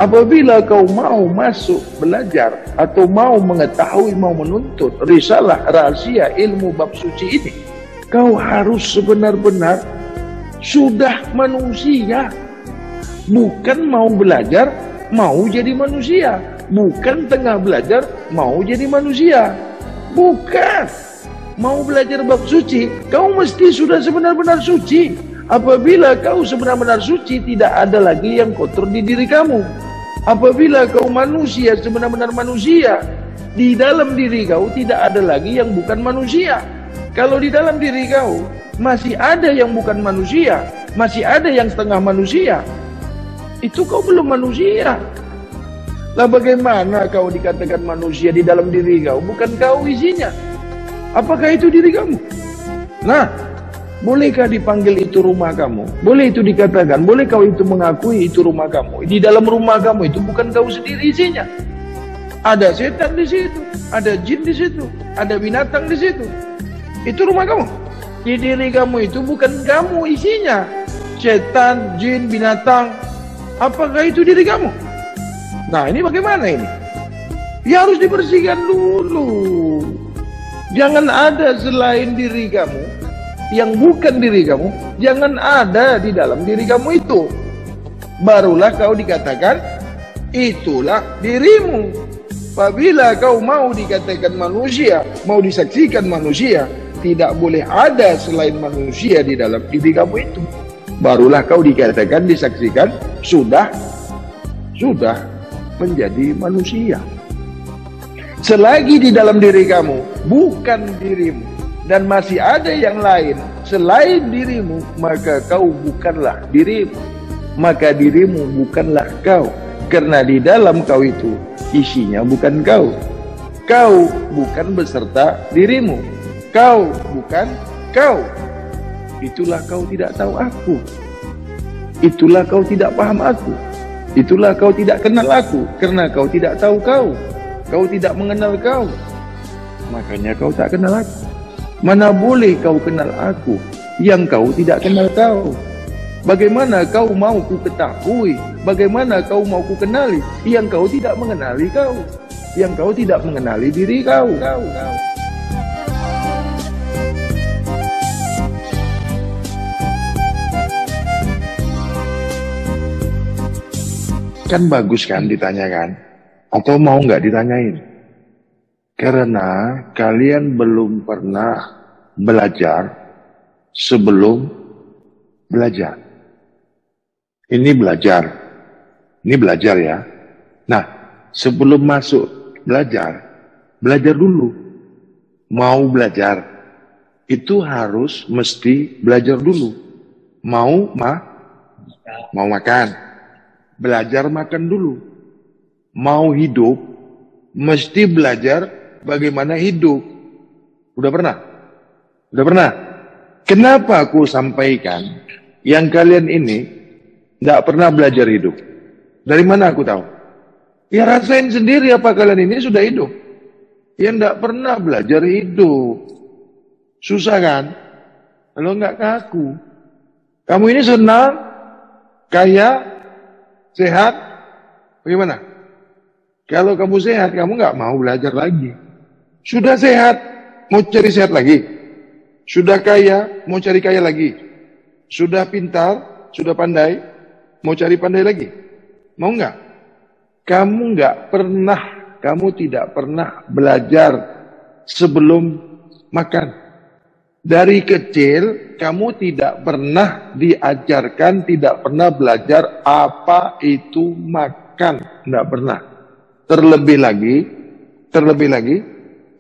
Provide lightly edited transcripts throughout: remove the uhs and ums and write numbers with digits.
Apabila kau mau masuk belajar atau mau mengetahui, mau menuntut risalah rahasia ilmu bab suci ini, kau harus sebenar-benar sudah manusia. Bukan mau belajar, mau jadi manusia. Bukan tengah belajar, mau jadi manusia. Bukan. Mau belajar bab suci, kau mesti sudah sebenar-benar suci. Apabila kau sebenar-benar suci, tidak ada lagi yang kotor di diri kamu. Apabila kau manusia, sebenar-benar manusia, di dalam diri kau tidak ada lagi yang bukan manusia. Kalau di dalam diri kau masih ada yang bukan manusia, masih ada yang setengah manusia, itu kau belum manusia. Lah bagaimana kau dikatakan manusia di dalam diri kau? Bukan kau isinya. Apakah itu diri kamu? Nah, bolehkah dipanggil itu rumah kamu? Boleh itu dikatakan, boleh kau itu mengakui itu rumah kamu. Di dalam rumah kamu itu bukan kau sendiri isinya. Ada setan di situ, ada jin di situ, ada binatang di situ. Itu rumah kamu. Di diri kamu itu bukan kamu isinya. Setan, jin, binatang. Apakah itu diri kamu? Nah, ini bagaimana ini? Ya harus dibersihkan dulu. Jangan ada selain diri kamu yang bukan diri kamu, jangan ada di dalam diri kamu itu. Barulah kau dikatakan itulah dirimu. Apabila kau mau dikatakan manusia, mau disaksikan manusia, tidak boleh ada selain manusia di dalam diri kamu itu. Barulah kau dikatakan, disaksikan sudah menjadi manusia. Selagi di dalam diri kamu bukan dirimu dan masih ada yang lain selain dirimu, maka kau bukanlah dirimu, maka dirimu bukanlah kau. Karena di dalam kau itu isinya bukan kau. Kau bukan beserta dirimu. Kau bukan kau. Itulah kau tidak tahu aku. Itulah kau tidak paham aku. Itulah kau tidak kenal aku. Karena kau tidak tahu kau. Kau tidak mengenal kau. Makanya kau tak kenal aku. Mana boleh kau kenal aku yang kau tidak kenal kau? Bagaimana kau mau ku ketahui? Bagaimana kau mau ku kenali yang kau tidak mengenali kau? Yang kau tidak mengenali diri kau. Kan bagus kan ditanyakan? Atau mau nggak ditanyain? Karena kalian belum pernah belajar sebelum belajar. Ini belajar ya. Nah, sebelum masuk belajar dulu. Mau belajar, itu harus mesti belajar dulu. Mau makan, belajar makan dulu. Mau hidup, mesti belajar bagaimana hidup. Udah pernah? Kenapa aku sampaikan yang kalian ini tidak pernah belajar hidup? Dari mana aku tahu? Ya rasain sendiri apa kalian ini sudah hidup. Yang tidak pernah belajar hidup. Susah kan? Kalau nggak kaku. Kamu ini senang, kaya, sehat, bagaimana? Kalau kamu sehat, kamu nggak mau belajar lagi. Sudah sehat, mau cari sehat lagi. Sudah kaya, mau cari kaya lagi. Sudah pintar, sudah pandai, mau cari pandai lagi. Mau nggak? Kamu tidak pernah belajar sebelum makan. Dari kecil, kamu tidak pernah diajarkan, tidak pernah belajar apa itu makan. Tidak pernah. Terlebih lagi,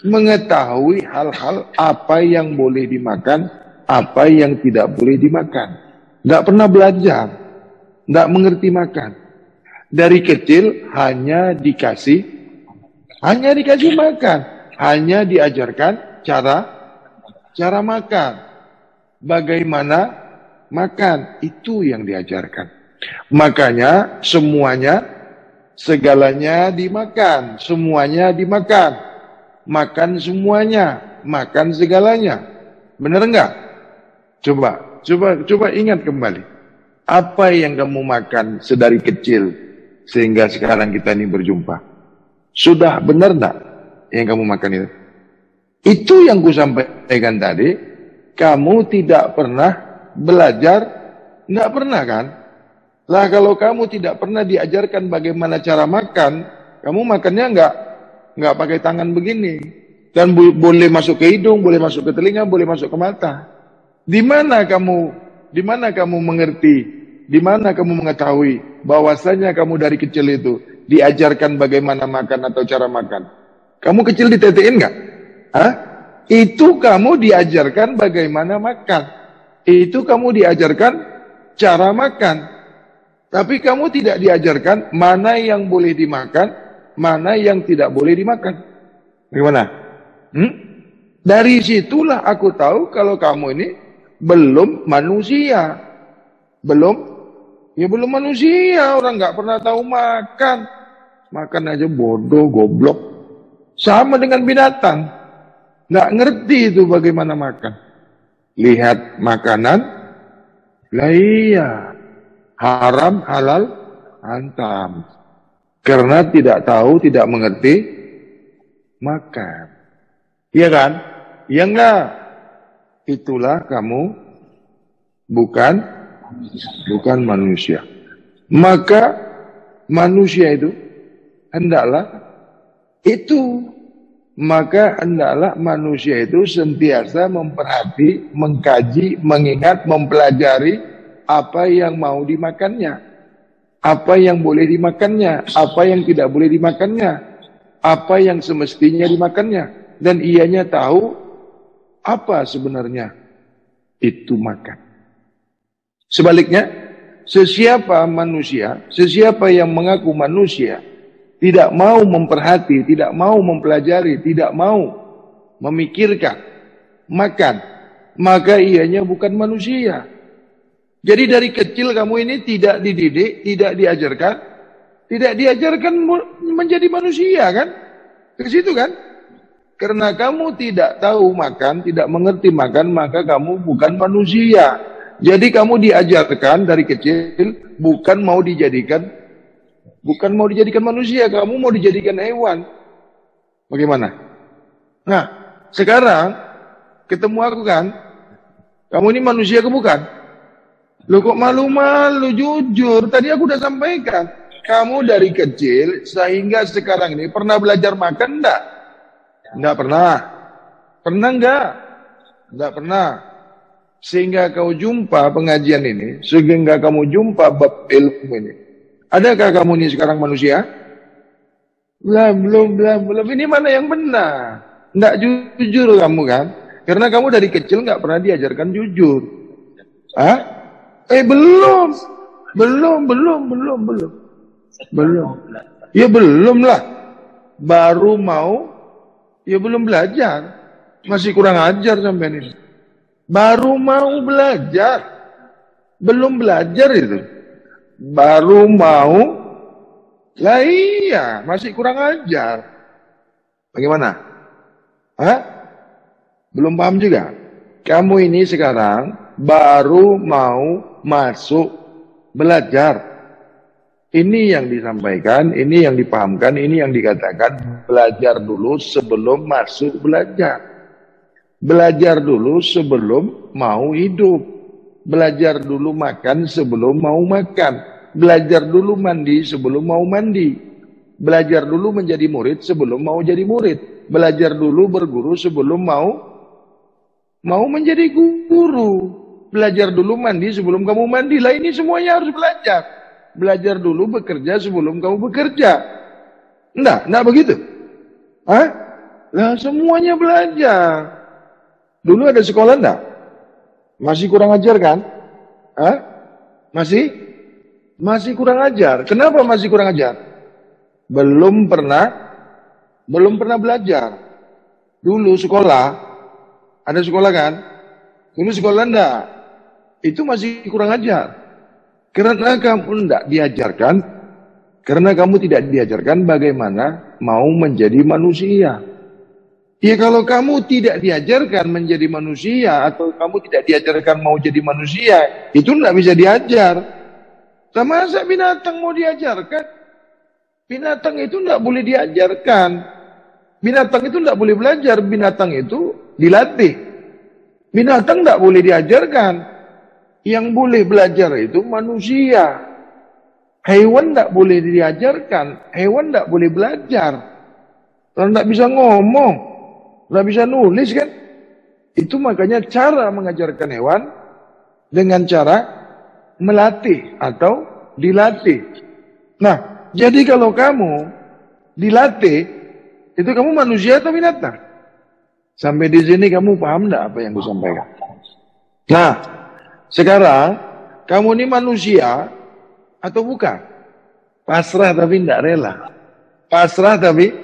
mengetahui hal-hal apa yang boleh dimakan, apa yang tidak boleh dimakan. Nggak pernah belajar, nggak mengerti makan. Dari kecil hanya dikasih makan, hanya diajarkan cara makan, bagaimana makan, itu yang diajarkan. Makanya segalanya dimakan, semuanya dimakan, makan semuanya, makan segalanya. Benar enggak? Coba ingat kembali. Apa yang kamu makan sedari kecil? sehingga sekarang kita ini berjumpa. Sudah benar enggak yang kamu makan itu? Itu yang ku sampaikan tadi. Kamu tidak pernah belajar, enggak pernah kan? Lah kalau kamu tidak pernah diajarkan bagaimana cara makan, kamu makannya enggak pakai tangan begini. Dan boleh masuk ke hidung, boleh masuk ke telinga, boleh masuk ke mata. Di mana kamu mengerti, di mana kamu mengetahui bahwasanya kamu dari kecil itu diajarkan bagaimana makan atau cara makan? Kamu kecil ditetein nggak? Hah? Itu kamu diajarkan bagaimana makan. Itu kamu diajarkan cara makan. Tapi kamu tidak diajarkan mana yang boleh dimakan, mana yang tidak boleh dimakan. Bagaimana? Dari situlah aku tahu kalau kamu ini belum manusia. Belum manusia. Orang nggak pernah tahu makan. Makan aja bodoh, goblok. Sama dengan binatang. Nggak ngerti itu bagaimana makan. Lihat makanan. Lah iya. Haram, halal, hantam. Karena tidak tahu, tidak mengerti makan. Iya kan? Iya enggak? Itulah kamu bukan manusia. Maka manusia itu hendaklah manusia itu sentiasa memperhati, mengkaji, mengingat, mempelajari apa yang mau dimakannya, apa yang boleh dimakannya, apa yang tidak boleh dimakannya, apa yang semestinya dimakannya, dan ianya tahu apa sebenarnya itu makan. Sebaliknya, sesiapa yang mengaku manusia, tidak mau memperhati, tidak mau mempelajari, tidak mau memikirkan makan, maka ianya bukan manusia. Jadi dari kecil kamu ini tidak dididik, tidak diajarkan menjadi manusia kan? Ke situ kan? Karena kamu tidak tahu makan, tidak mengerti makan, maka kamu bukan manusia. Jadi kamu diajarkan dari kecil bukan mau dijadikan manusia, kamu mau dijadikan hewan. Bagaimana? Nah, sekarang ketemu aku kan, kamu ini manusia ke bukan? Lu kok malu-malu, jujur. Tadi aku udah sampaikan, kamu dari kecil sehingga sekarang ini pernah belajar makan enggak? Enggak pernah. Pernah enggak? Enggak pernah. Sehingga kau jumpa pengajian ini, sehingga kamu jumpa bab ilmu ini. Adakah kamu ini sekarang manusia? Belum. Ini mana yang benar? Enggak jujur kamu kan? Karena kamu dari kecil enggak pernah diajarkan jujur. Hah? Belum. Ya belum lah. Baru mau. Ya belum belajar. Masih kurang ajar sampai ini. Baru mau belajar. Belum belajar itu. Baru mau. Lah iya. Masih kurang ajar. Bagaimana? Hah? Belum paham juga? Kamu ini sekarang baru mau masuk belajar. Ini yang disampaikan, ini yang dipahamkan, ini yang dikatakan belajar dulu sebelum masuk belajar. Belajar dulu sebelum mau hidup. Belajar dulu makan sebelum mau makan. Belajar dulu mandi sebelum mau mandi. Belajar dulu menjadi murid sebelum mau jadi murid. Belajar dulu berguru sebelum mau menjadi guru. Belajar dulu mandi sebelum kamu mandi. Lah ini semuanya harus belajar. Belajar dulu bekerja sebelum kamu bekerja. Enggak begitu. Hah? Lah semuanya belajar. Dulu ada sekolah enggak? Masih kurang ajar kan? Hah? Masih kurang ajar. Kenapa masih kurang ajar? Belum pernah belajar. Dulu sekolah, ada sekolah kan? Dulu sekolah enggak? Itu masih kurang ajar. Karena kamu tidak diajarkan, karena kamu tidak diajarkan bagaimana mau menjadi manusia. Ya kalau kamu tidak diajarkan menjadi manusia, atau kamu tidak diajarkan mau jadi manusia, itu tidak bisa diajar. Sama masa binatang mau diajarkan? Binatang itu tidak boleh diajarkan. Binatang itu tidak boleh belajar. Binatang itu dilatih. Binatang tidak boleh diajarkan. Yang boleh belajar itu manusia. Hewan tidak boleh diajarkan. Hewan tidak boleh belajar. Kalau tidak bisa ngomong, tidak bisa nulis kan. Itu makanya cara mengajarkan hewan dengan cara melatih atau dilatih. Nah, jadi kalau kamu dilatih, itu kamu manusia atau binatang? Sampai di sini kamu paham enggak apa yang gue sampaikan? Nah, sekarang kamu ini manusia atau bukan? Pasrah tapi tidak rela. Pasrah tapi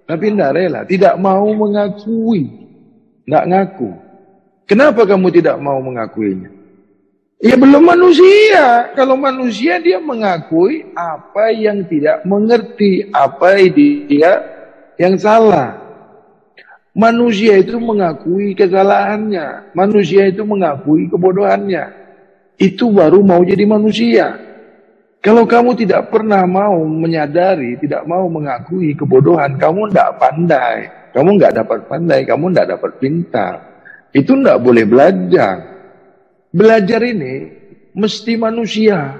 tidak rela. Tidak mau mengakui. Tidak ngaku. Kenapa kamu tidak mau mengakuinya? Ya belum manusia. Kalau manusia dia mengakui apa yang tidak mengerti, apa dia yang salah. Manusia itu mengakui kesalahannya. Manusia itu mengakui kebodohannya. Itu baru mau jadi manusia. Kalau kamu tidak pernah mau menyadari, tidak mau mengakui kebodohan, kamu tidak pandai. Kamu nggak dapat pandai, kamu nggak dapat pintar. Itu nggak boleh belajar. Belajar ini mesti manusia.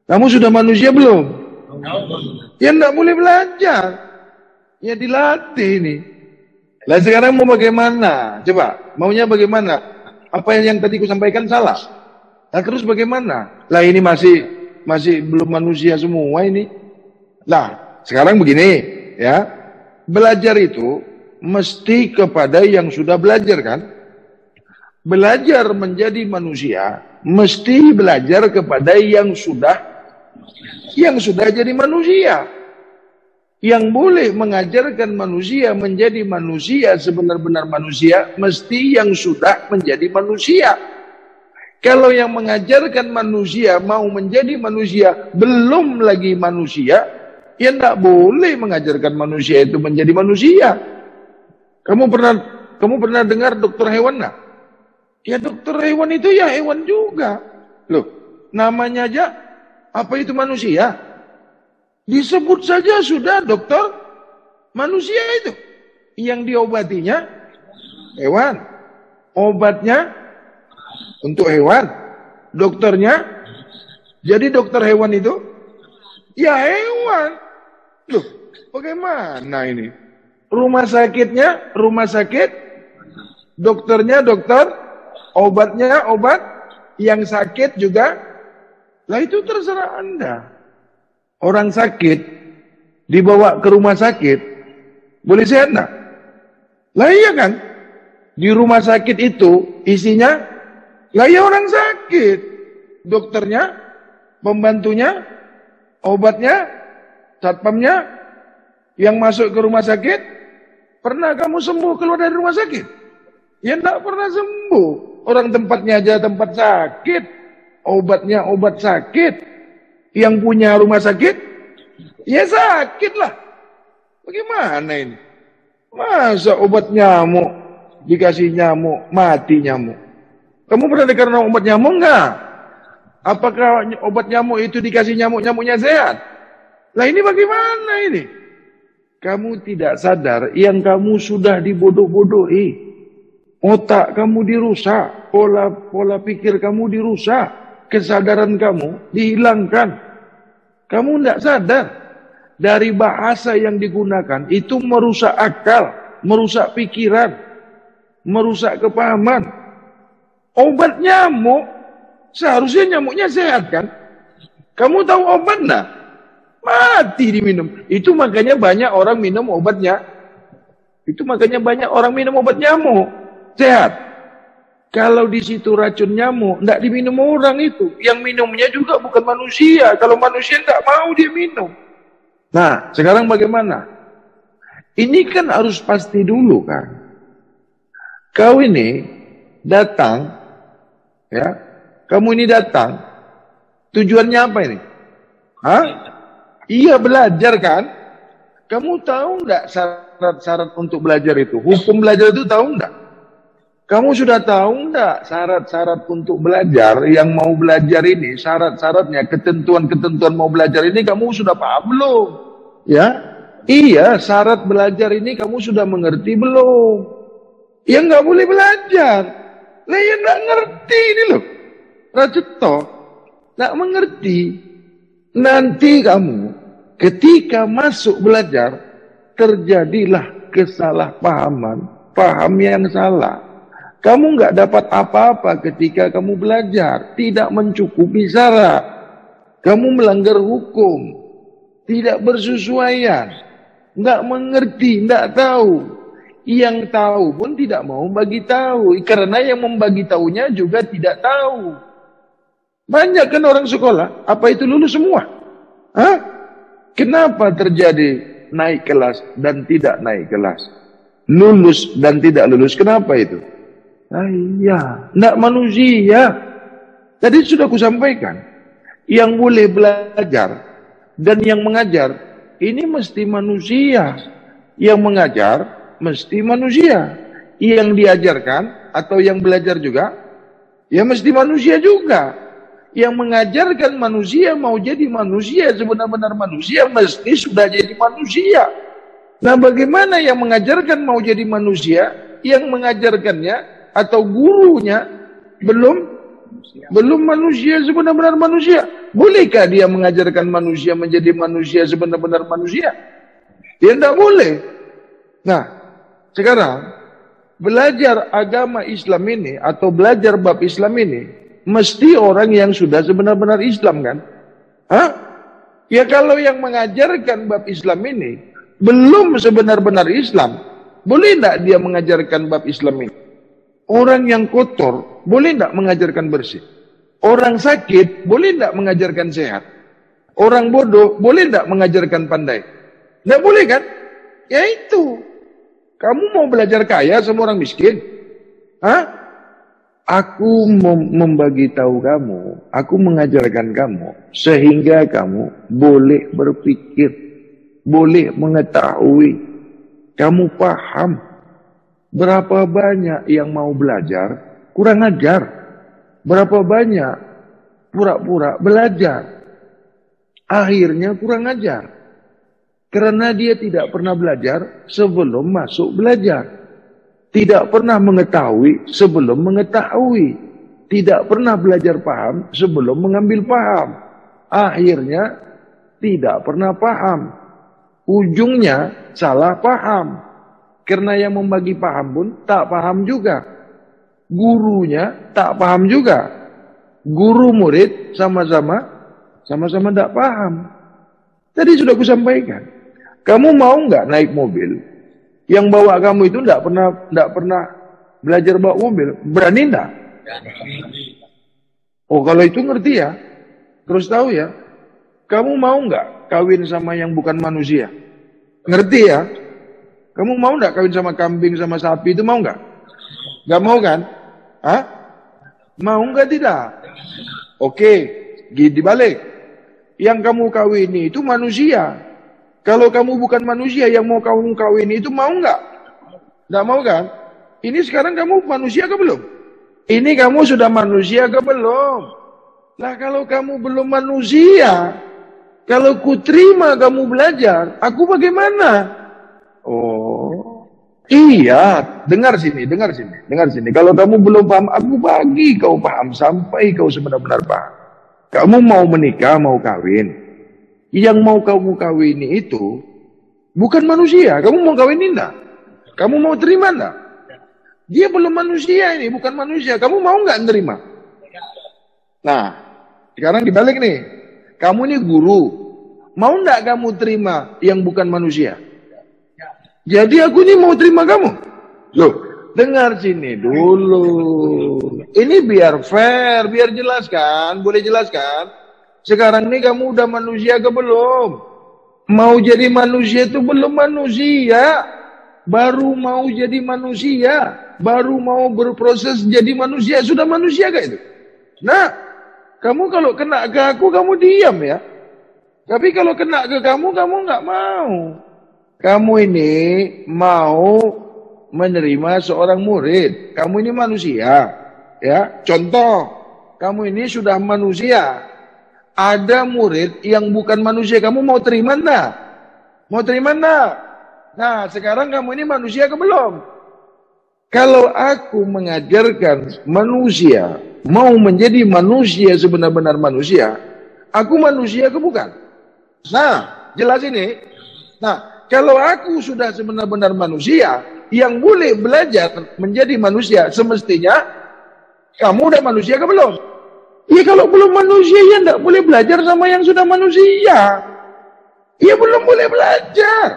Kamu sudah manusia belum? Ya nggak boleh belajar. Ya dilatih ini. Lah sekarang mau bagaimana? Coba, maunya bagaimana? Apa yang tadi ku sampaikan salah? Nah terus bagaimana? Lah ini masih belum manusia semua ini. Lah sekarang begini ya. Belajar itu mesti kepada yang sudah belajar kan? Belajar menjadi manusia mesti belajar kepada yang sudah jadi manusia. Yang boleh mengajarkan manusia menjadi manusia sebenar-benar manusia mesti yang sudah menjadi manusia. Kalau yang mengajarkan manusia mau menjadi manusia belum lagi manusia, ya tidak boleh mengajarkan manusia itu menjadi manusia. Kamu pernah dengar dokter hewan nggak? Ya dokter hewan itu ya hewan juga. Loh, namanya aja apa itu manusia? Disebut saja sudah dokter manusia itu. Yang diobatinya hewan. Obatnya untuk hewan. Dokternya jadi dokter hewan itu ya hewan. Loh, bagaimana ini? Rumah sakitnya rumah sakit, dokternya dokter, obatnya obat, yang sakit juga. Lah itu terserah Anda. Orang sakit dibawa ke rumah sakit, boleh sehat enggak? Lah iya kan? Di rumah sakit itu isinya lah ya orang sakit. Dokternya, pembantunya, obatnya, satpamnya, yang masuk ke rumah sakit. Pernah kamu sembuh keluar dari rumah sakit? Ya enggak pernah sembuh. Orang tempatnya aja tempat sakit, obatnya obat sakit. Yang punya rumah sakit, ya sakit lah. Bagaimana ini? Masa obat nyamuk dikasih nyamuk, mati nyamuk? Kamu pernah dengar obat nyamuk enggak? Apakah obat nyamuk itu dikasih nyamuk-nyamuknya sehat? Lah ini bagaimana ini? Kamu tidak sadar yang kamu sudah dibodoh-bodohi. Otak kamu dirusak, pola pikir kamu dirusak. Kesadaran kamu dihilangkan. Kamu tidak sadar. Dari bahasa yang digunakan itu merusak akal, merusak pikiran, merusak kepahaman. Obat nyamuk, seharusnya nyamuknya sehat kan? Kamu tahu obat enggak? Mati diminum. Itu makanya banyak orang minum obatnya. Itu makanya banyak orang minum obat nyamuk. Sehat. Kalau di situ racun nyamuk, tidak diminum orang itu. Yang minumnya juga bukan manusia. Kalau manusia tidak mau dia minum. Nah, sekarang bagaimana? Ini kan harus pasti dulu kan. Kau ini datang, ya, kamu ini datang. Tujuannya apa ini? Hah? Iya belajar kan? Kamu tahu nggak syarat-syarat untuk belajar itu? Hukum belajar itu tahu nggak? Kamu sudah tahu enggak syarat-syarat untuk belajar yang mau belajar ini, syarat-syaratnya, ketentuan-ketentuan mau belajar ini kamu sudah paham belum? Ya? Iya, syarat belajar ini kamu sudah mengerti belum? Ya nggak boleh belajar. Lah ya nggak ngerti ini loh. Raceto, nggak mengerti. Nanti kamu ketika masuk belajar terjadilah kesalahpahaman, paham yang salah. Kamu nggak dapat apa-apa ketika kamu belajar, tidak mencukupi syarat. Kamu melanggar hukum, tidak bersesuaian, nggak mengerti, nggak tahu. Yang tahu pun tidak mau bagi tahu, karena yang membagi tahunya juga tidak tahu. Banyak kan orang sekolah, apa itu lulus semua? Hah? Kenapa terjadi naik kelas dan tidak naik kelas? Lulus dan tidak lulus, kenapa itu? Iya, tidak manusia. Tadi sudah kusampaikan, yang boleh belajar dan yang mengajar ini mesti manusia. Yang mengajar mesti manusia. Yang diajarkan atau yang belajar juga ya mesti manusia juga. Yang mengajarkan manusia mau jadi manusia, sebenar-benar manusia mesti sudah jadi manusia. Nah, bagaimana yang mengajarkan mau jadi manusia, yang mengajarkannya atau gurunya belum manusia sebenar-benar manusia? Bolehkah dia mengajarkan manusia menjadi manusia sebenar-benar manusia? Ya tidak boleh. Nah, sekarang belajar agama Islam ini atau belajar bab Islam ini mesti orang yang sudah sebenar-benar Islam kan? Hah? Ya kalau yang mengajarkan bab Islam ini belum sebenar-benar Islam, boleh tidak dia mengajarkan bab Islam ini? Orang yang kotor, boleh tidak mengajarkan bersih? Orang sakit, boleh tidak mengajarkan sehat? Orang bodoh, boleh tidak mengajarkan pandai? Tidak boleh kan? Ya itu. Kamu mau belajar kaya sama orang miskin? Hah? Aku membagi tahu kamu, aku mengajarkan kamu, sehingga kamu boleh berpikir, boleh mengetahui, kamu paham. Berapa banyak yang mau belajar, kurang ajar. Berapa banyak pura-pura belajar, akhirnya kurang ajar. Karena dia tidak pernah belajar sebelum masuk belajar. Tidak pernah mengetahui sebelum mengetahui. Tidak pernah belajar paham sebelum mengambil paham. Akhirnya tidak pernah paham. Ujungnya salah paham. Karena yang membagi paham pun tak paham juga. Gurunya tak paham juga. Guru murid sama-sama tak paham. Tadi sudah kusampaikan. Kamu mau nggak naik mobil? Yang bawa kamu itu nggak pernah belajar bawa mobil. Berani nggak? Oh, kalau itu ngerti ya. Terus tahu ya. Kamu mau nggak kawin sama yang bukan manusia? Ngerti ya? Kamu mau nggak kawin sama kambing sama sapi itu, mau nggak? Nggak mau kan? Hah? Mau nggak tidak? Oke, dibalik. Yang kamu kawini itu manusia. Kalau kamu bukan manusia yang mau kamu kawini itu, mau nggak? Nggak mau kan? Ini sekarang kamu manusia ke belum? Ini kamu sudah manusia ke belum? Lah kalau kamu belum manusia, kalau ku terima kamu belajar, aku bagaimana? Oh, iya, dengar sini. Kalau kamu belum paham, aku bagi kau paham sampai kau sebenar-benar paham. Kamu mau menikah, mau kawin. Yang mau kamu kawini itu bukan manusia. Kamu mau kawin enggak? Kamu mau terima enggak? Dia belum manusia ini, bukan manusia. Kamu mau enggak nerima? Nah, sekarang dibalik nih. Kamu ini guru. Mau enggak kamu terima yang bukan manusia? Jadi aku ini mau terima kamu. Loh, dengar sini dulu. Ini biar fair, biar jelas kan? Boleh jelaskan? Sekarang ini kamu udah manusia ke belum? Mau jadi manusia itu belum manusia. Baru mau jadi manusia. Baru mau berproses jadi manusia. Sudah manusia gak itu? Nah, kamu kalau kena ke aku, kamu diam ya. Tapi kalau kena ke kamu nggak mau. Kamu ini mau menerima seorang murid. Kamu ini manusia, ya. Contoh, kamu ini sudah manusia. Ada murid yang bukan manusia, kamu mau terima enggak? Mau terima enggak? Nah, sekarang kamu ini manusia ke belum? Kalau aku mengajarkan manusia mau menjadi manusia sebenar-benar manusia, aku manusia ke bukan? Nah, jelas ini. Nah, kalau aku sudah sebenar-benar manusia yang boleh belajar menjadi manusia, semestinya kamu udah manusia ke belum? Ya kalau belum manusia ya enggak boleh belajar sama yang sudah manusia. Ya belum boleh belajar.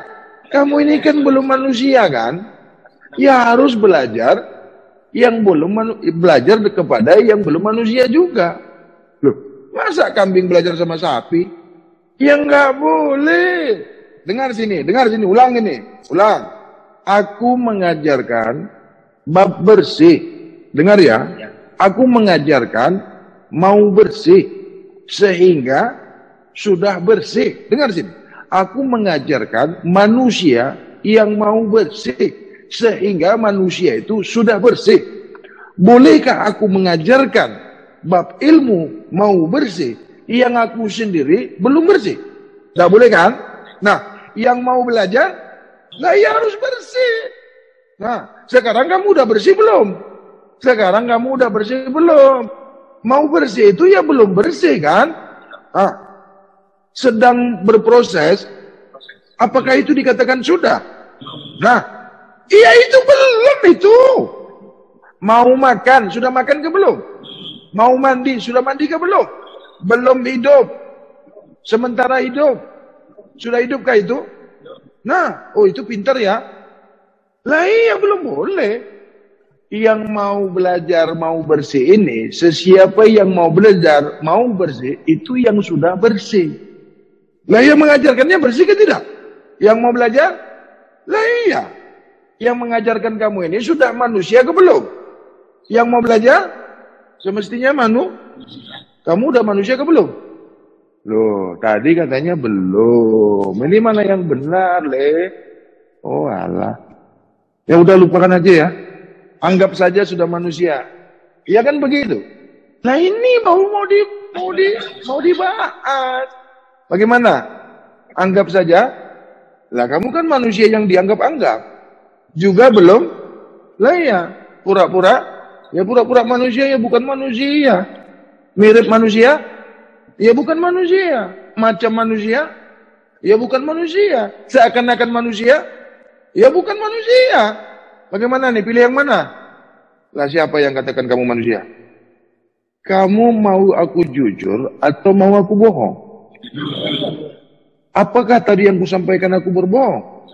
Kamu ini kan belum manusia kan? Ya harus belajar yang belum belajar kepada yang belum manusia juga. Loh, masa kambing belajar sama sapi? Ya nggak boleh. Dengar sini, ulang ini, ulang. Aku mengajarkan bab bersih. Dengar ya. Aku mengajarkan mau bersih sehingga sudah bersih. Dengar sini. Aku mengajarkan manusia yang mau bersih sehingga manusia itu sudah bersih. Bolehkah aku mengajarkan bab ilmu mau bersih yang aku sendiri belum bersih? Tidak boleh kan? Nah, yang mau belajar, nah ya harus bersih. Nah, sekarang kamu udah bersih belum? Sekarang kamu udah bersih belum? Mau bersih itu ya belum bersih kan? Nah, sedang berproses, apakah itu dikatakan sudah? Nah, iya itu belum itu. Mau makan, sudah makan ke belum? Mau mandi, sudah mandi ke belum? Belum hidup. Sementara hidup. Sudah hidupkah itu? Nah, oh itu pintar ya. Lah iya belum boleh. Yang mau belajar, mau bersih ini, sesiapa yang mau belajar, mau bersih, itu yang sudah bersih. Lah yang mengajarkannya bersih ke tidak? Yang mau belajar? Lah iya. Yang mengajarkan kamu ini sudah manusia ke belum? Yang mau belajar? Semestinya kamu udah manusia ke belum? Loh, tadi katanya belum. Ini mana yang benar, Le? Oh, alah. Ya udah lupakan aja ya. Anggap saja sudah manusia. Ya kan begitu. Nah ini mau dibahas. Bagaimana? Anggap saja. Lah kamu kan manusia yang dianggap-anggap. Juga belum. Lah ya, pura-pura. Ya pura-pura manusia ya bukan manusia. Mirip manusia. Ya bukan manusia. Macam manusia. Ya bukan manusia. Seakan-akan manusia. Ya bukan manusia. Bagaimana nih? Pilih yang mana? Lah siapa yang katakan kamu manusia? Kamu mau aku jujur atau mau aku bohong? Apakah tadi yang kusampaikan aku berbohong?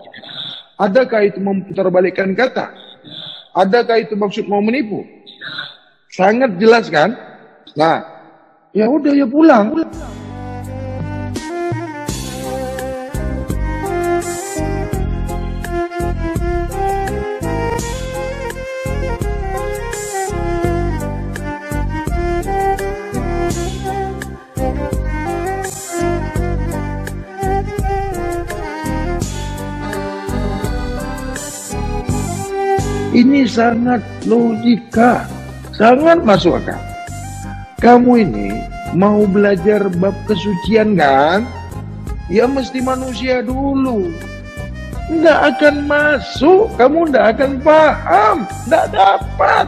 Adakah itu memutarbalikkan kata? Adakah itu maksud mau menipu? Sangat jelas kan? Nah, ya udah ya pulang. Ini sangat logika, sangat masuk akal. Kamu ini mau belajar bab kesucian kan? Ya mesti manusia dulu. Nggak akan masuk, kamu nggak akan paham, nggak dapat.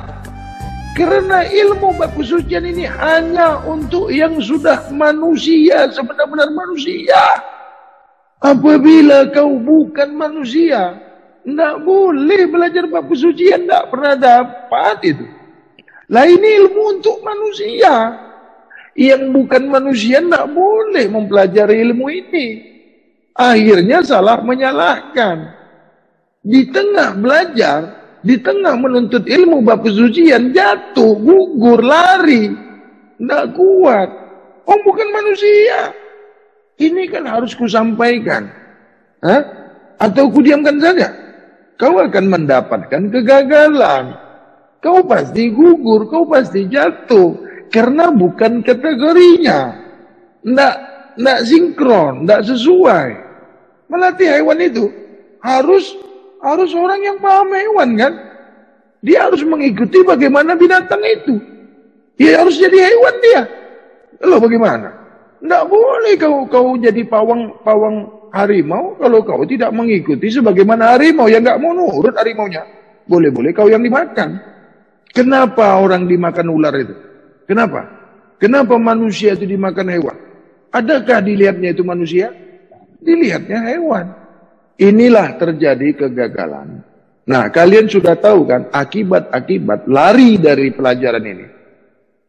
Karena ilmu bab kesucian ini hanya untuk yang sudah manusia, sebenar-benar manusia. Apabila kau bukan manusia, nggak boleh belajar bab kesucian, nggak pernah dapat itu. Lah ini ilmu untuk manusia. Yang bukan manusia nggak boleh mempelajari ilmu ini. Akhirnya salah menyalahkan. Di tengah belajar, di tengah menuntut ilmu bab kesucian, jatuh, gugur, lari. Nggak kuat. Oh bukan manusia. Ini kan harus kusampaikan. Hah? Atau kudiamkan saja? Kau akan mendapatkan kegagalan. Kau pasti gugur, kau pasti jatuh. Karena bukan kategorinya. Nggak sinkron, nggak sesuai. Melatih hewan itu harus Harus orang yang paham hewan kan. Dia harus mengikuti bagaimana binatang itu. Dia harus jadi hewan dia. Loh bagaimana? Tidak boleh kau jadi pawang harimau kalau kau tidak mengikuti sebagaimana harimau yang nggak mau nurut harimaunya. Boleh-boleh kau yang dimakan. Kenapa orang dimakan ular itu? Kenapa? Kenapa manusia itu dimakan hewan? Adakah dilihatnya itu manusia? Dilihatnya hewan. Inilah terjadi kegagalan. Nah, kalian sudah tahu kan akibat-akibat lari dari pelajaran ini.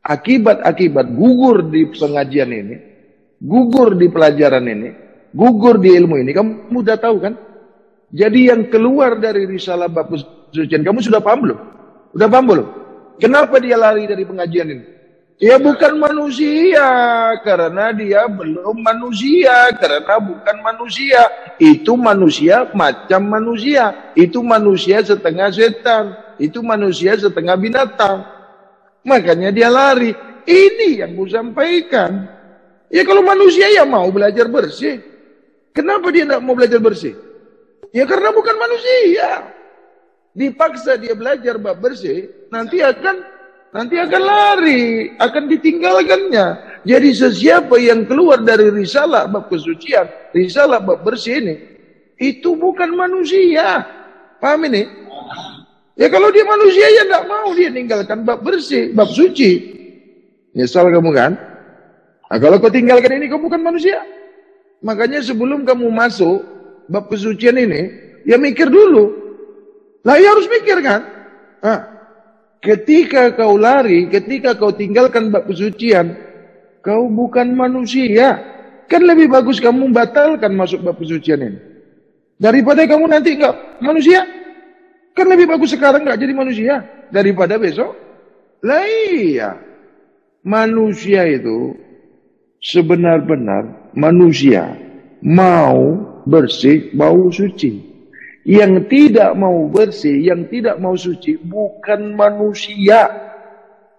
Akibat-akibat gugur di pengajian ini, gugur di pelajaran ini, gugur di ilmu ini. Kamu sudah tahu kan? Jadi yang keluar dari risalah bab kesucian, kamu sudah paham belum? Udah paham belum? Kenapa dia lari dari pengajian ini? Ya bukan manusia, karena dia belum manusia, karena bukan manusia. Itu manusia macam manusia. Itu manusia setengah setan. Itu manusia setengah binatang. Makanya dia lari. Ini yang aku sampaikan. Ya kalau manusia ya mau belajar bersih. Kenapa dia tidak mau belajar bersih? Ya karena bukan manusia. Dipaksa dia belajar bab bersih, nanti akan lari, akan ditinggalkannya. Jadi sesiapa yang keluar dari risalah bab kesucian, risalah bab bersih ini, itu bukan manusia. Paham ini? Ya kalau dia manusia ya tidak mau dia tinggalkan bab bersih, bab suci. Nyesal kamu kan? Nah, kalau kau tinggalkan ini kau bukan manusia. Makanya sebelum kamu masuk bab kesucian ini, ya mikir dulu. Lah ya harus mikir kan? Nah, ketika kau lari, ketika kau tinggalkan bab kesucian, kau bukan manusia. Kan lebih bagus kamu batalkan masuk bab kesucian ini. Daripada kamu nanti enggak manusia. Kan lebih bagus sekarang enggak jadi manusia daripada besok. Lah iya. Manusia itu sebenar-benar manusia mau bersih, mau suci. Yang tidak mau bersih, yang tidak mau suci, bukan manusia.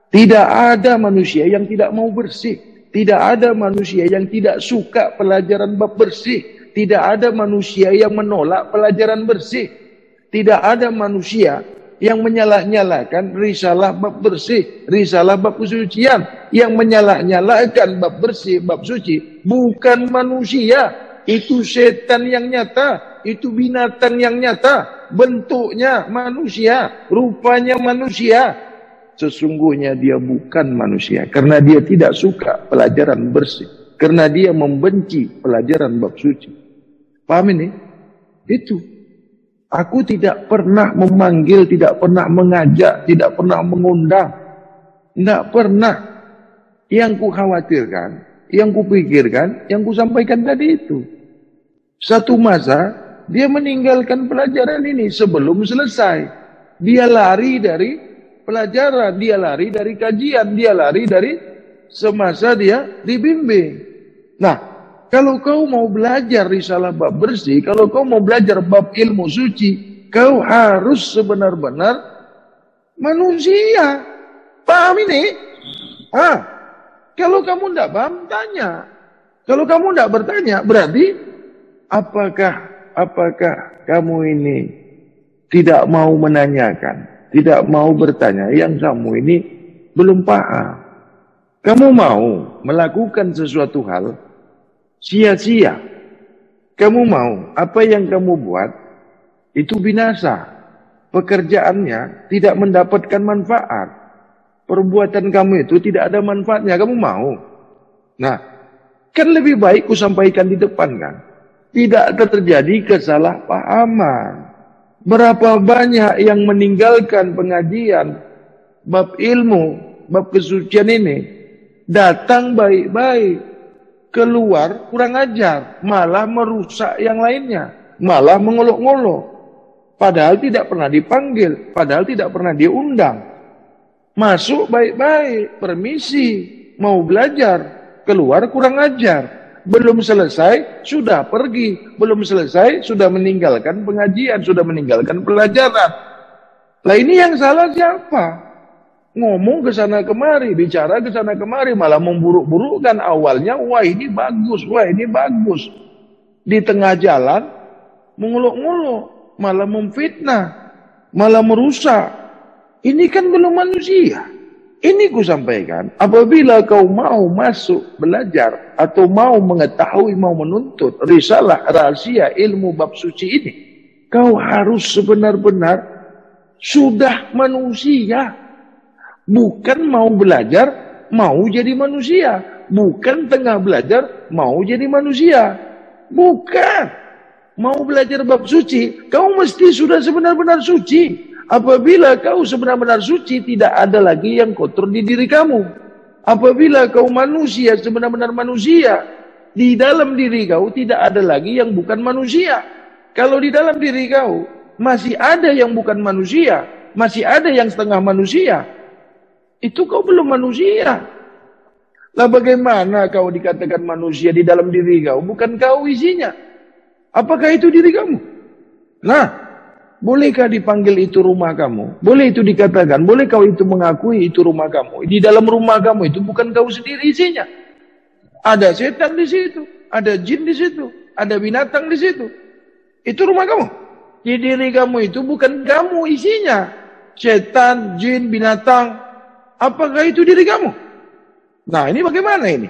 Tidak ada manusia yang tidak mau bersih. Tidak ada manusia yang tidak suka pelajaran bab bersih. Tidak ada manusia yang menolak pelajaran bersih. Tidak ada manusia yang menyalah-nyalakan risalah bab bersih, risalah bab kesucian. Yang menyalah-nyalakan bab bersih, bab suci, bukan manusia. Itu setan yang nyata, itu binatang yang nyata, bentuknya manusia, rupanya manusia. Sesungguhnya dia bukan manusia, karena dia tidak suka pelajaran bersih, karena dia membenci pelajaran bab suci. Paham ini? Itu. Aku tidak pernah memanggil, tidak pernah mengajak, tidak pernah mengundang. Tidak pernah. Yang ku khawatirkan, yang ku pikirkan, yang ku sampaikan tadi itu. Satu masa dia meninggalkan pelajaran ini sebelum selesai. Dia lari dari pelajaran, dia lari dari kajian, dia lari dari semasa dia dibimbing. Nah, kalau kau mau belajar risalah bab bersih, kalau kau mau belajar bab ilmu suci, kau harus sebenar-benar manusia. Paham ini? Kalau kamu tidak paham, tanya. Kalau kamu tidak bertanya, berarti apakah kamu ini tidak mau menanyakan, tidak mau bertanya, yang kamu ini belum paham. Kamu mau melakukan sesuatu hal sia-sia. Kamu mau apa yang kamu buat itu binasa. Pekerjaannya tidak mendapatkan manfaat. Perbuatan kamu itu tidak ada manfaatnya. Kamu mau? Nah, kan lebih baik ku sampaikan di depan kan. Tidak terjadi kesalahpahaman. Berapa banyak yang meninggalkan pengajian bab ilmu, bab kesucian ini, datang baik-baik, keluar kurang ajar, malah merusak yang lainnya, malah mengolok-ngolok. Padahal tidak pernah dipanggil, padahal tidak pernah diundang. Masuk baik-baik, permisi, mau belajar, keluar kurang ajar. Belum selesai, sudah pergi. Belum selesai, sudah meninggalkan pengajian, sudah meninggalkan pelajaran. Lah ini yang salah siapa? Ngomong ke sana kemari, bicara ke sana kemari, malah memburuk-burukkan awalnya. Wah ini bagus, wah ini bagus. Di tengah jalan, menguluk-nguluk. malah memfitnah, malah merusak. Ini kan belum manusia. Ini ku sampaikan, apabila kau mau masuk belajar atau mau mengetahui, mau menuntut risalah rahasia ilmu bab suci ini, kau harus sebenar-benar sudah manusia. Bukan mau belajar, mau jadi manusia. Bukan tengah belajar, mau jadi manusia. Bukan. Mau belajar bab suci, kau mesti sudah sebenar-benar suci. Apabila kau sebenar-benar suci, tidak ada lagi yang kotor di diri kamu. Apabila kau manusia, sebenar-benar manusia, di dalam diri kau tidak ada lagi yang bukan manusia. Kalau di dalam diri kau masih ada yang bukan manusia, masih ada yang setengah manusia, itu kau belum manusia. Lah bagaimana kau dikatakan manusia di dalam diri kau? Bukan kau isinya. Apakah itu diri kamu? Nah, bolehkah dipanggil itu rumah kamu? Boleh itu dikatakan, boleh kau itu mengakui itu rumah kamu. Di dalam rumah kamu itu bukan kau sendiri isinya. Ada setan di situ, ada jin di situ, ada binatang di situ. Itu rumah kamu. Di diri kamu itu bukan kamu isinya. Setan, jin, binatang. Apakah itu diri kamu? Nah, ini bagaimana ini?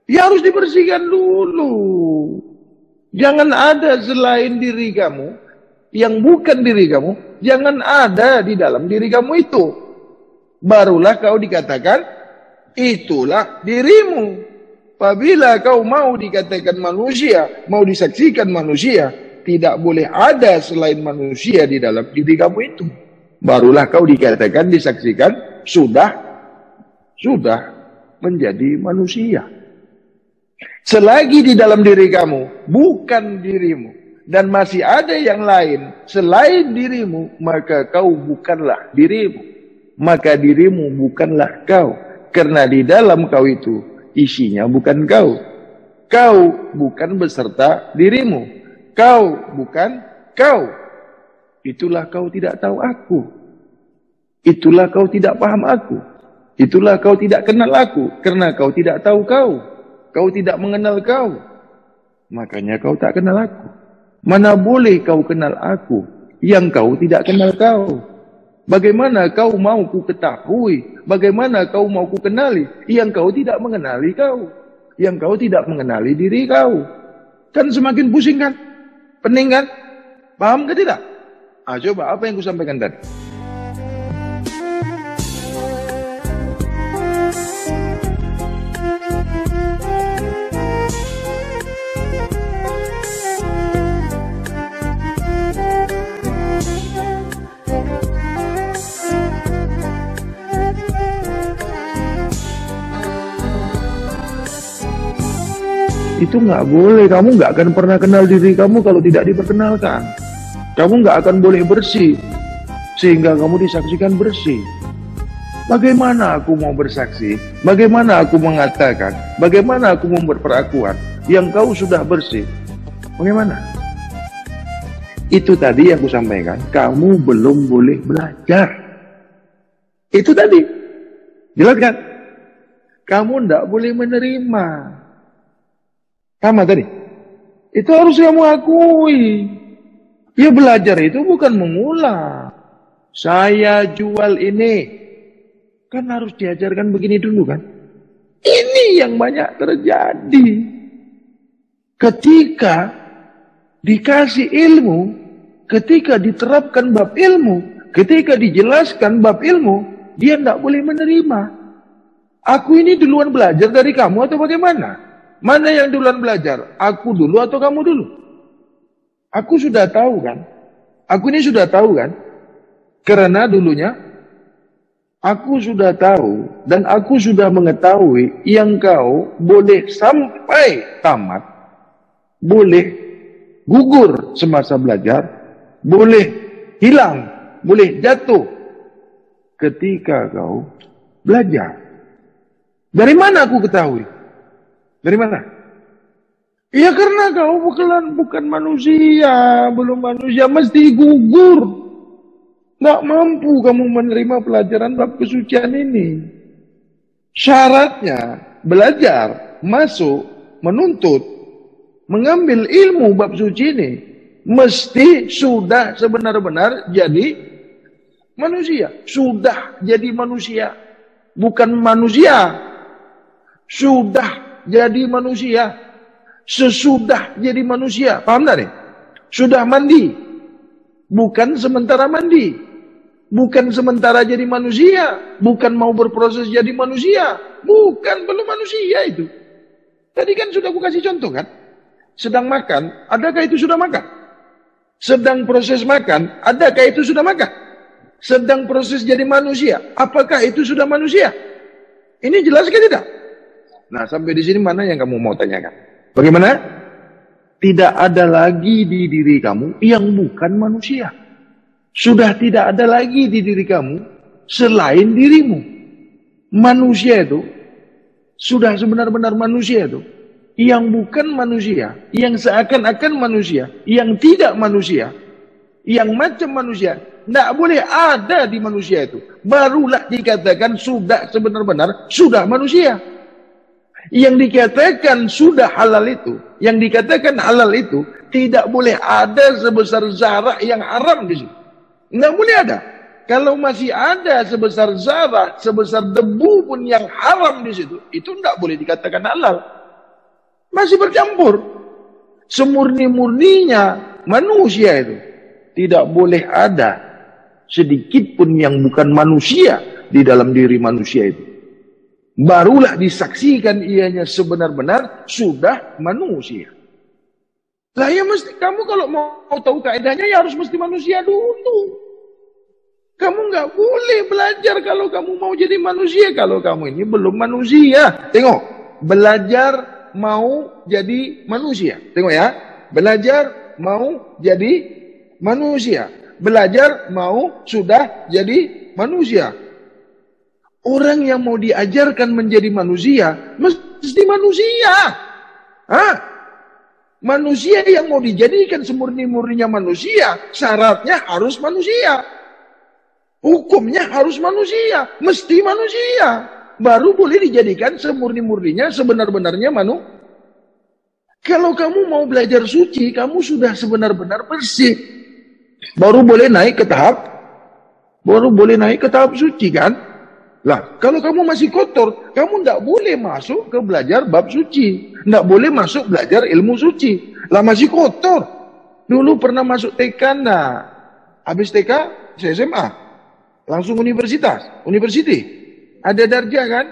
Ya harus dibersihkan dulu. Jangan ada selain diri kamu yang bukan diri kamu, jangan ada di dalam diri kamu itu. Barulah kau dikatakan, itulah dirimu. Apabila kau mau dikatakan manusia, mau disaksikan manusia, tidak boleh ada selain manusia di dalam diri kamu itu. Barulah kau dikatakan, disaksikan, sudah menjadi manusia. Selagi di dalam diri kamu, bukan dirimu, dan masih ada yang lain selain dirimu, maka kau bukanlah dirimu. Maka dirimu bukanlah kau. Karena di dalam kau itu isinya bukan kau. Kau bukan beserta dirimu. Kau bukan kau. Itulah kau tidak tahu aku. Itulah kau tidak paham aku. Itulah kau tidak kenal aku. Karena kau tidak tahu kau. Kau tidak mengenal kau. Makanya kau tak kenal aku. Mana boleh kau kenal aku yang kau tidak kenal kau? Bagaimana kau mau ku ketahui? Bagaimana kau mau ku kenali yang kau tidak mengenali kau? Yang kau tidak mengenali diri kau? Kan semakin pusing kan? Pening kan? Paham ke tidak? Coba apa yang ku sampaikan tadi? Itu nggak boleh. Kamu nggak akan pernah kenal diri kamu kalau tidak diperkenalkan. Kamu nggak akan boleh bersih sehingga kamu disaksikan bersih. Bagaimana aku mau bersaksi? Bagaimana aku mengatakan? Bagaimana aku membuat perakuan yang kau sudah bersih? Bagaimana? Itu tadi yang aku sampaikan. Kamu belum boleh belajar. Itu tadi. Jelas kan? Kamu tidak boleh menerima. Sama tadi. Itu harus kamu akui. Ya belajar itu bukan mengulang. Saya jual ini. Kan harus diajarkan begini dulu kan. Ini yang banyak terjadi. Ketika dikasih ilmu, ketika diterapkan bab ilmu, ketika dijelaskan bab ilmu, dia tidak boleh menerima. Aku ini duluan belajar dari kamu atau bagaimana? Mana yang duluan belajar? Aku dulu atau kamu dulu? Aku sudah tahu kan? Aku ini sudah tahu kan? Karena dulunya aku sudah tahu dan aku sudah mengetahui yang kau boleh sampai tamat, boleh gugur semasa belajar, boleh hilang, boleh jatuh ketika kau belajar. Dari mana aku ketahui? Dari mana? Ya karena kau bukan manusia, belum manusia, mesti gugur. Nggak mampu kamu menerima pelajaran bab kesucian ini. Syaratnya belajar, masuk, menuntut, mengambil ilmu bab suci ini. mesti sudah sebenar-benar jadi manusia. Sudah jadi manusia. Bukan manusia. Sudah jadi manusia. Sesudah jadi manusia. Paham tak nih? Sudah mandi. Bukan sementara mandi. Bukan sementara jadi manusia. Bukan mau berproses jadi manusia. Bukan, belum manusia itu. Tadi kan sudah aku kasih contoh kan. Sedang makan, adakah itu sudah makan? Sedang proses makan, adakah itu sudah makan? Sedang proses jadi manusia, apakah itu sudah manusia? Ini jelas kan tidak? Nah, sampai di sini mana yang kamu mau tanyakan? Bagaimana? Tidak ada lagi di diri kamu yang bukan manusia. Sudah tidak ada lagi di diri kamu selain dirimu. Manusia itu, sudah sebenar-benar manusia itu, yang bukan manusia, yang seakan-akan manusia, yang tidak manusia, yang macam manusia, tidak boleh ada di manusia itu. Barulah dikatakan sudah sebenar-benar, sudah manusia. Yang dikatakan sudah halal itu, yang dikatakan halal itu, tidak boleh ada sebesar zarah yang haram di situ. Tidak boleh ada. Kalau masih ada sebesar zarah, sebesar debu pun yang haram di situ, itu tidak boleh dikatakan halal. Masih bercampur. Semurni-murninya manusia itu. Tidak boleh ada sedikit pun yang bukan manusia di dalam diri manusia itu. Barulah disaksikan ianya sebenar-benar sudah manusia. Lah ya mesti, kamu kalau mau tahu kaedahnya ya harus mesti manusia dulu. Kamu nggak boleh belajar kalau kamu mau jadi manusia. Kalau kamu ini belum manusia. Tengok, belajar mau jadi manusia. Tengok ya. Belajar mau jadi manusia. Belajar mau sudah jadi manusia. Orang yang mau diajarkan menjadi manusia mesti manusia. Hah? Manusia yang mau dijadikan semurni-murninya manusia, syaratnya harus manusia. Hukumnya harus manusia, mesti manusia. Baru boleh dijadikan semurni-murninya, sebenar-benarnya manusia. Kalau kamu mau belajar suci, kamu sudah sebenar-benar bersih. Baru boleh naik ke tahap suci kan? Lah, kalau kamu masih kotor, kamu tidak boleh masuk ke belajar bab suci. Tidak boleh masuk belajar ilmu suci. Lah masih kotor. Dulu pernah masuk TK, nah. Habis TK, SMA. Langsung universitas, university. Ada darjah kan?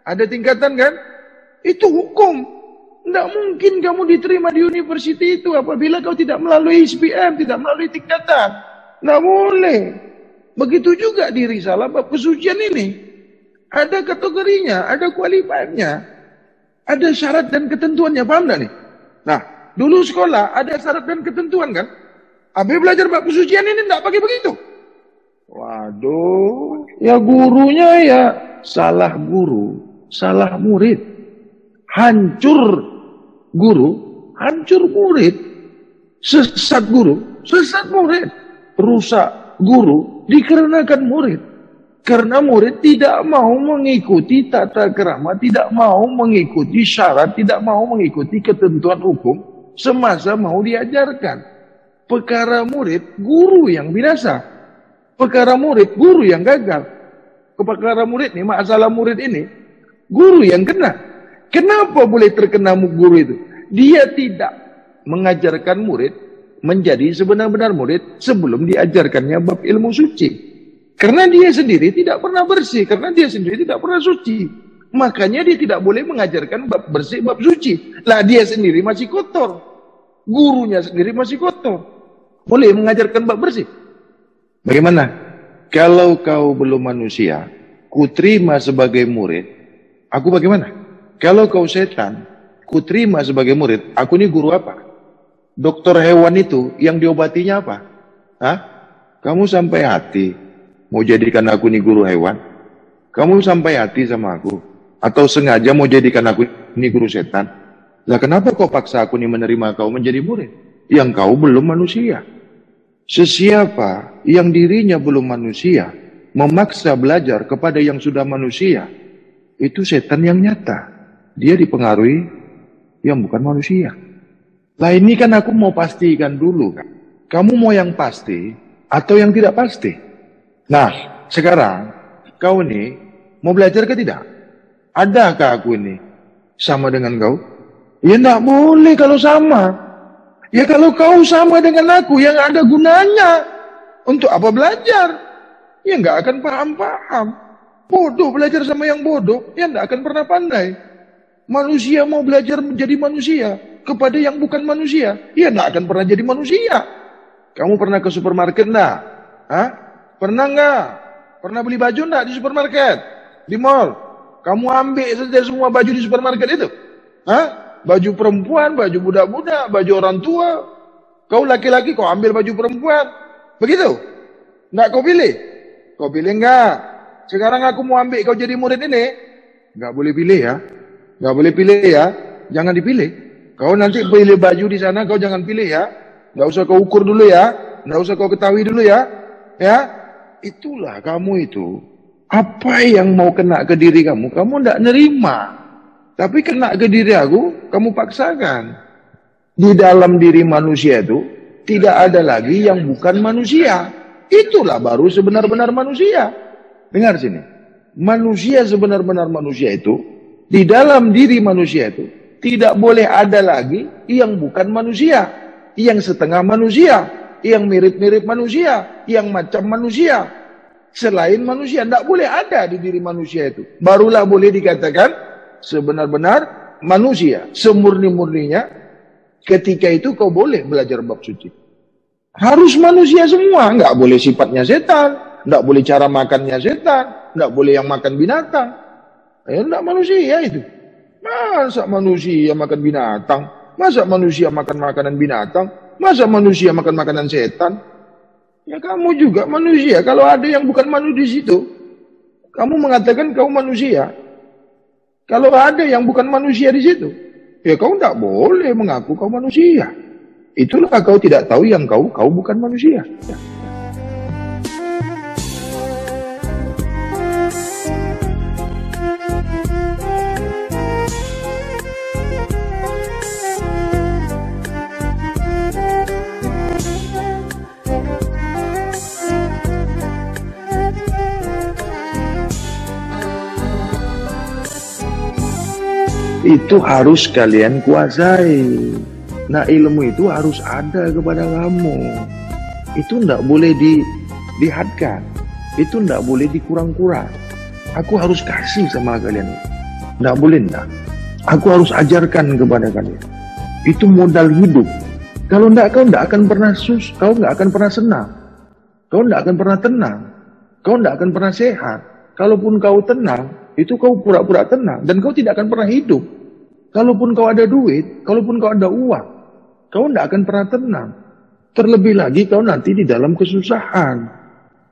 Ada tingkatan kan? Itu hukum. Tidak mungkin kamu diterima di university itu apabila kau tidak melalui SPM, tidak melalui tingkatan. Tidak boleh. Begitu juga di risalah bab kesucian ini. Ada kategorinya, ada kualifiernya. Ada syarat dan ketentuannya, paham tak nih? Nah, dulu sekolah ada syarat dan ketentuan kan? Habis belajar bab kesucian ini tidak pakai begitu. Waduh, ya gurunya ya salah guru, salah murid. Hancur guru, hancur murid. Sesat guru, sesat murid. Rusak guru dikarenakan murid. Karena murid tidak mau mengikuti tata krama, tidak mau mengikuti syarat, tidak mau mengikuti ketentuan hukum semasa mau diajarkan. Perkara murid, guru yang binasa. Perkara murid, guru yang gagal. Perkara murid ini, masalah murid ini, guru yang kena. Kenapa boleh terkena guru itu? Dia tidak mengajarkan murid menjadi sebenar-benar murid sebelum diajarkannya bab ilmu suci. Karena dia sendiri tidak pernah bersih, karena dia sendiri tidak pernah suci. Makanya dia tidak boleh mengajarkan bab bersih, bab suci. Lah dia sendiri masih kotor. Gurunya sendiri masih kotor. Boleh mengajarkan bab bersih? Bagaimana? Kalau kau belum manusia, kuterima sebagai murid, aku bagaimana? Kalau kau setan, kuterima sebagai murid, aku ini guru apa? Dokter hewan itu yang diobatinya apa? Hah? Kamu sampai hati mau jadikan aku ini guru hewan? Kamu sampai hati sama aku? Atau sengaja mau jadikan aku ini guru setan? Lah kenapa kau paksa aku ini menerima kau menjadi murid? Yang kau belum manusia. Sesiapa yang dirinya belum manusia, memaksa belajar kepada yang sudah manusia, itu setan yang nyata. Dia dipengaruhi yang bukan manusia. Lah ini kan aku mau pastikan dulu kan. Kamu mau yang pasti atau yang tidak pasti? Nah, sekarang kau nih mau belajar ke tidak? Adakah aku ini sama dengan kau? Ya enggak boleh kalau sama. Ya kalau kau sama dengan aku yang ada gunanya. Untuk apa belajar? Ya enggak akan paham-paham. Bodoh belajar sama yang bodoh, ya enggak akan pernah pandai. Manusia mau belajar menjadi manusia kepada yang bukan manusia, ya enggak akan pernah jadi manusia. Kamu pernah ke supermarket enggak? Hah? Pernah enggak? Pernah beli baju enggak di supermarket? Di mall? Kamu ambil saja semua baju di supermarket itu? Hah? Baju perempuan, baju budak-budak, baju orang tua. Kau laki-laki, kau ambil baju perempuan. Begitu? Enggak kau pilih? Kau pilih enggak? Sekarang aku mau ambil kau jadi murid ini. Enggak boleh pilih ya. Enggak boleh pilih ya. Jangan dipilih. Kau nanti pilih baju di sana, kau jangan pilih ya. Enggak usah kau ukur dulu ya. Enggak usah kau ketahui dulu ya. Ya. Itulah kamu itu. Apa yang mau kena ke diri kamu enggak nerima. Tapi kena ke diri aku, kamu paksakan. Di dalam diri manusia itu, tidak ada lagi yang bukan manusia. Itulah baru sebenar-benar manusia. Dengar sini. Manusia sebenar-benar manusia itu, di dalam diri manusia itu, tidak boleh ada lagi yang bukan manusia. Yang setengah manusia. Yang mirip-mirip manusia. Yang macam manusia. Selain manusia, tidak boleh ada di diri manusia itu. Barulah boleh dikatakan sebenar-benar manusia. Semurni-murninya, ketika itu kau boleh belajar bab suci. Harus manusia semua, nggak boleh sifatnya setan, nggak boleh cara makannya setan, nggak boleh yang makan binatang. Nggak manusia itu. Masa manusia makan binatang? Masa manusia makan makanan binatang? Masa manusia makan makanan setan? Ya kamu juga manusia. Kalau ada yang bukan manusia di situ, kamu mengatakan kau manusia. Kalau ada yang bukan manusia di situ, ya kau tidak boleh mengaku kau manusia. Itulah kau tidak tahu yang kau bukan manusia. Ya. Itu harus kalian kuasai. Nah, ilmu itu harus ada kepada kamu. Itu tidak boleh dilihatkan. Itu tidak boleh dikurang-kurang. Aku harus kasih sama kalian. Tidak boleh tidak. Aku harus ajarkan kepada kalian. Itu modal hidup. Kalau tidak, kau tidak akan pernah kau tidak akan pernah senang. Kau tidak akan pernah tenang. Kau tidak akan pernah sehat. Kalaupun kau tenang, itu kau pura-pura tenang. Dan kau tidak akan pernah hidup. Kalaupun kau ada duit, kalaupun kau ada uang, kau tidak akan pernah tenang. Terlebih lagi kau nanti di dalam kesusahan.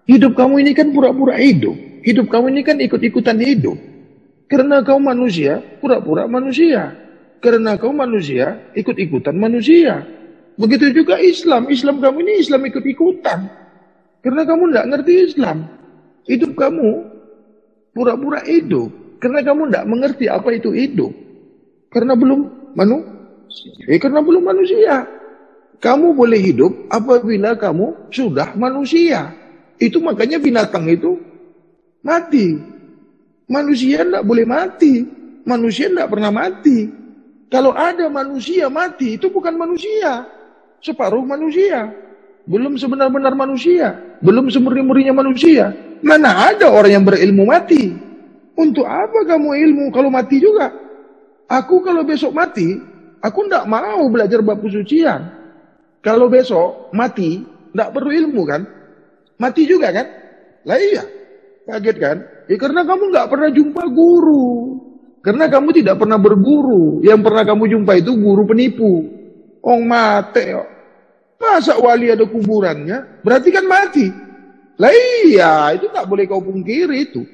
Hidup kamu ini kan pura-pura hidup. Hidup kamu ini kan ikut-ikutan hidup. Karena kau manusia, pura-pura manusia. Karena kau manusia, ikut-ikutan manusia. Begitu juga Islam. Islam kamu ini Islam ikut-ikutan. Karena kamu tidak ngerti Islam. Hidup kamu pura-pura hidup. Karena kamu tidak mengerti apa itu hidup. Karena belum manusia. Kamu boleh hidup apabila kamu sudah manusia. Itu makanya binatang itu mati. Manusia tidak boleh mati. Manusia tidak pernah mati. Kalau ada manusia mati, itu bukan manusia. Separuh manusia. Belum sebenar-benar manusia. Belum semurni-murninya manusia. Mana ada orang yang berilmu mati? Untuk apa kamu ilmu kalau mati juga? Aku kalau besok mati, aku tidak mau belajar bab kesucian. Kalau besok mati, tidak perlu ilmu kan? Mati juga kan? Lah iya, kaget kan? Ya karena kamu nggak pernah jumpa guru. Karena kamu tidak pernah berguru. Yang pernah kamu jumpa itu guru penipu. Mate. Masa wali ada kuburannya? Berarti kan mati. Lah iya, itu tak boleh kau pungkiri itu.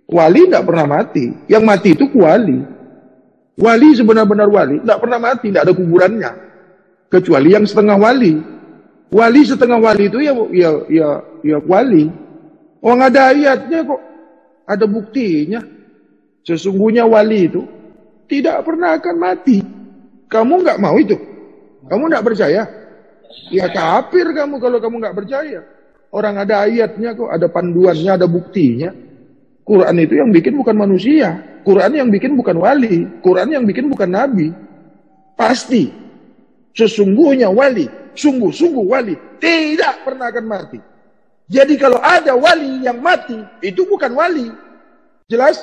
Wali tidak pernah mati. Yang mati itu wali. Wali sebenar-benar wali, tidak pernah mati, tidak ada kuburannya. Kecuali yang setengah wali. Wali setengah wali itu ya wali. Orang ada ayatnya kok, ada buktinya. Sesungguhnya wali itu tidak pernah akan mati. Kamu nggak mau itu? Kamu tidak percaya? Ya kafir kamu kalau kamu nggak percaya. Orang ada ayatnya kok, ada panduannya, ada buktinya. Quran itu yang bikin bukan manusia. Quran yang bikin bukan wali. Quran yang bikin bukan nabi. Pasti. Sesungguhnya wali. Sungguh-sungguh wali. Tidak pernah akan mati. Jadi kalau ada wali yang mati, itu bukan wali. Jelas?